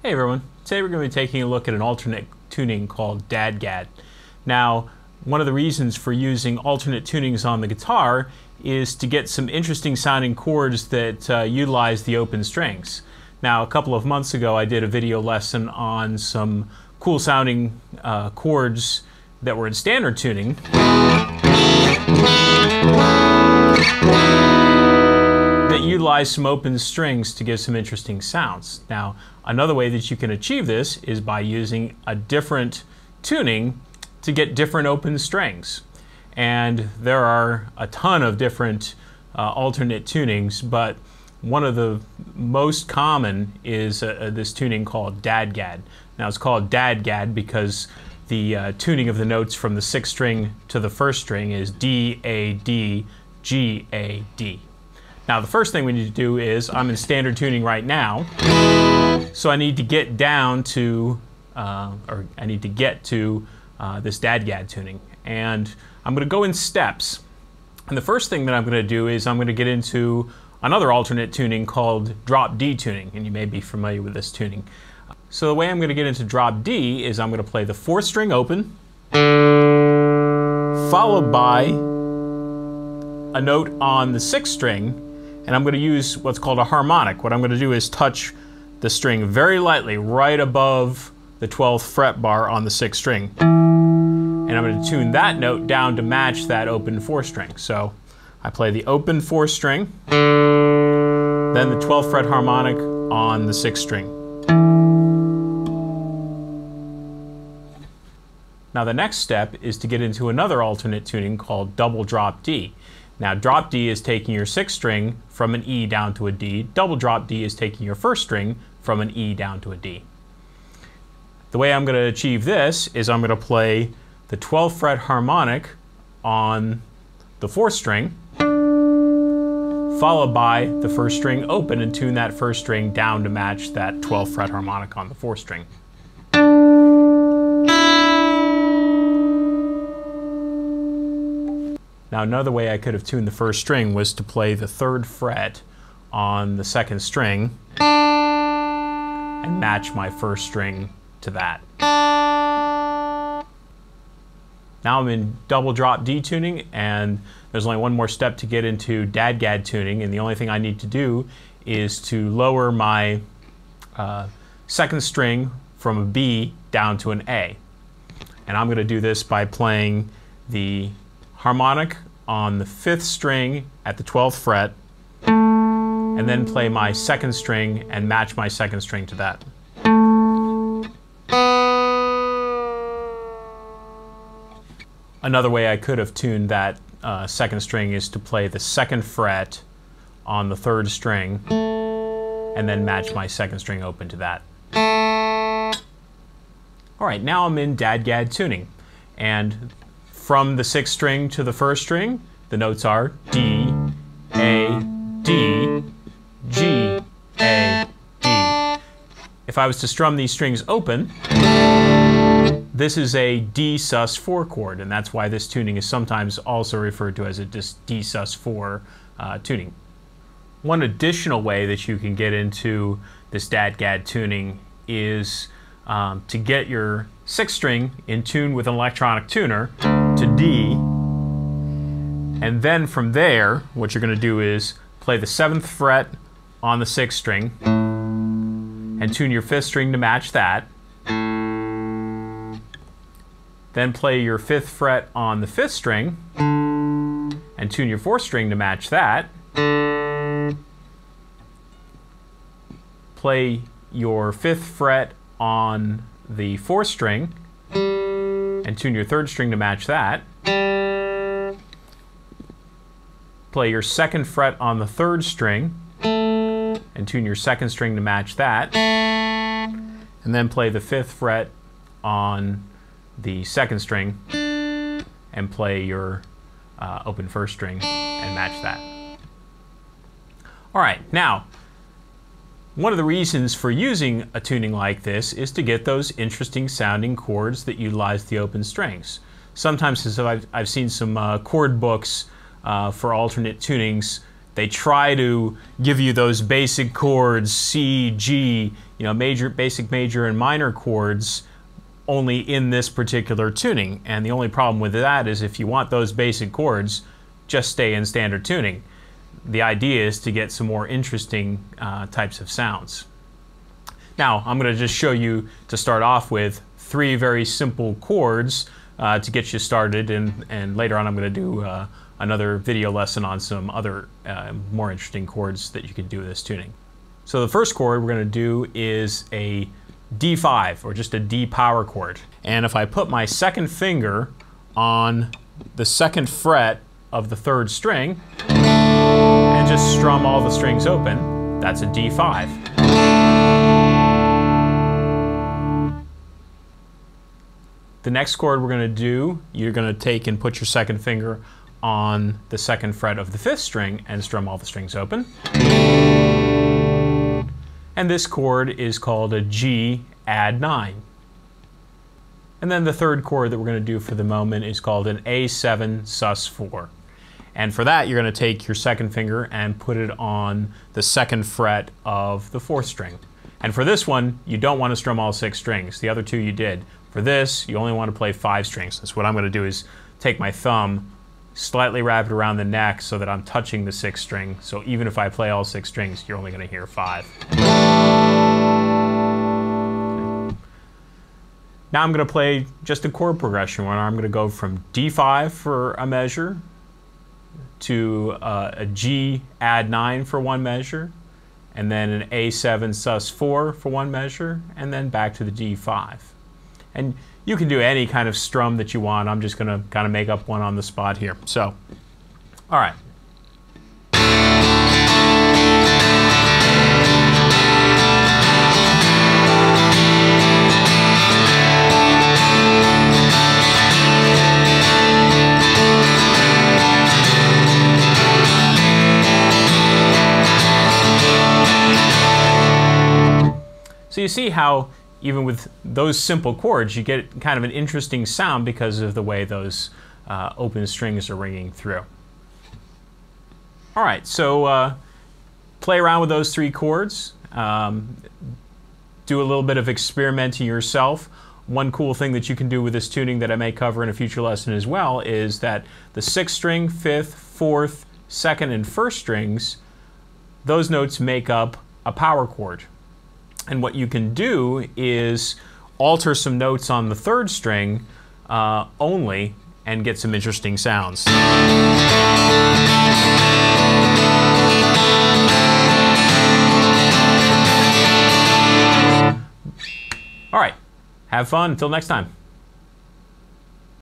Hey everyone, today we're going to be taking a look at an alternate tuning called Dadgad. Now, one of the reasons for using alternate tunings on the guitar is to get some interesting sounding chords that utilize the open strings. Now, a couple of months ago I did a video lesson on some cool sounding chords that were in standard tuning that utilize some open strings to give some interesting sounds. Now, another way that you can achieve this is by using a different tuning to get different open strings. And there are a ton of different alternate tunings, but one of the most common is this tuning called Dadgad. Now, it's called Dadgad because the tuning of the notes from the sixth string to the first string is D, A, D, G, A, D. Now, the first thing we need to do is, I'm in standard tuning right now, so I need to get down to, or I need to get to this Dadgad tuning. And I'm going to go in steps. And the first thing that I'm going to do is I'm going to get into another alternate tuning called drop D tuning, and you may be familiar with this tuning. So the way I'm going to get into drop D is I'm going to play the fourth string open, followed by a note on the sixth string, and I'm going to use what's called a harmonic. What I'm going to do is touch the string very lightly right above the 12th fret bar on the sixth string. And I'm going to tune that note down to match that open fourth string. So I play the open fourth string, then the 12th fret harmonic on the sixth string. Now the next step is to get into another alternate tuning called double drop D. Now, drop D is taking your sixth string from an E down to a D. Double drop D is taking your first string from an E down to a D. The way I'm going to achieve this is I'm going to play the 12th fret harmonic on the fourth string, followed by the first string open, and tune that first string down to match that 12th fret harmonic on the fourth string. Now, another way I could have tuned the first string was to play the third fret on the second string and match my first string to that. Now I'm in double drop D tuning, and there's only one more step to get into Dadgad tuning, and the only thing I need to do is to lower my second string from a B down to an A. And I'm going to do this by playing the harmonic on the fifth string at the 12th fret, and then play my second string and match my second string to that. Another way I could have tuned that second string is to play the second fret on the third string and then match my second string open to that. All right, now I'm in Dadgad tuning, and from the sixth string to the first string, the notes are D, A, D, G, A, D. If I was to strum these strings open, this is a D sus4 chord, and that's why this tuning is sometimes also referred to as a D sus4 tuning. One additional way that you can get into this Dadgad tuning is to get your sixth string in tune with an electronic tuner to D, and then from there what you're going to do is play the 7th fret on the sixth string and tune your fifth string to match that, then play your 5th fret on the fifth string and tune your fourth string to match that, play your 5th fret on the fourth string and tune your third string to match that, play your 2nd fret on the third string and tune your second string to match that, and then play the 5th fret on the second string and play your open first string and match that. All right, now one of the reasons for using a tuning like this is to get those interesting sounding chords that utilize the open strings. Sometimes I've seen some chord books for alternate tunings They try to give you those basic chords, C, G, major, basic, major, and minor chords, only in this particular tuning. And the only problem with that is if you want those basic chords, just stay in standard tuning. The idea is to get some more interesting types of sounds. Now, I'm going to just show you, to start off with, 3 very simple chords to get you started, and later on I'm going to do another video lesson on some other more interesting chords that you can do with this tuning. So the first chord we're going to do is a D5, or just a D power chord. And if I put my second finger on the 2nd fret of the 3rd string and just strum all the strings open, that's a D5. The next chord we're going to do, you're going to take and put your 2nd finger on the 2nd fret of the 5th string and strum all the strings open. And this chord is called a G add 9. And then the 3rd chord that we're going to do for the moment is called an A7 sus 4. And for that, you're going to take your 2nd finger and put it on the 2nd fret of the 4th string. And for this one, you don't want to strum all 6 strings. The other 2 you did. For this, you only want to play 5 strings. So what I'm going to do is take my thumb, slightly wrap it around the neck so that I'm touching the 6th string. So even if I play all 6 strings, you're only going to hear 5. Now I'm going to play just a chord progression where I'm going to go from D5 for a measure to a G add 9 for 1 measure, and then an A7 sus 4 for 1 measure, and then back to the D5. And you can do any kind of strum that you want. I'm just going to kind of make up one on the spot here. So, all right. So you see how even with those simple chords, you get kind of an interesting sound because of the way those open strings are ringing through. All right, so play around with those 3 chords. Do a little bit of experimenting yourself. One cool thing that you can do with this tuning that I may cover in a future lesson as well is that the 6th string, 5th, 4th, 2nd, and 1st strings, those notes make up a power chord. And what you can do is alter some notes on the 3rd string only and get some interesting sounds. All right, have fun. Until next time.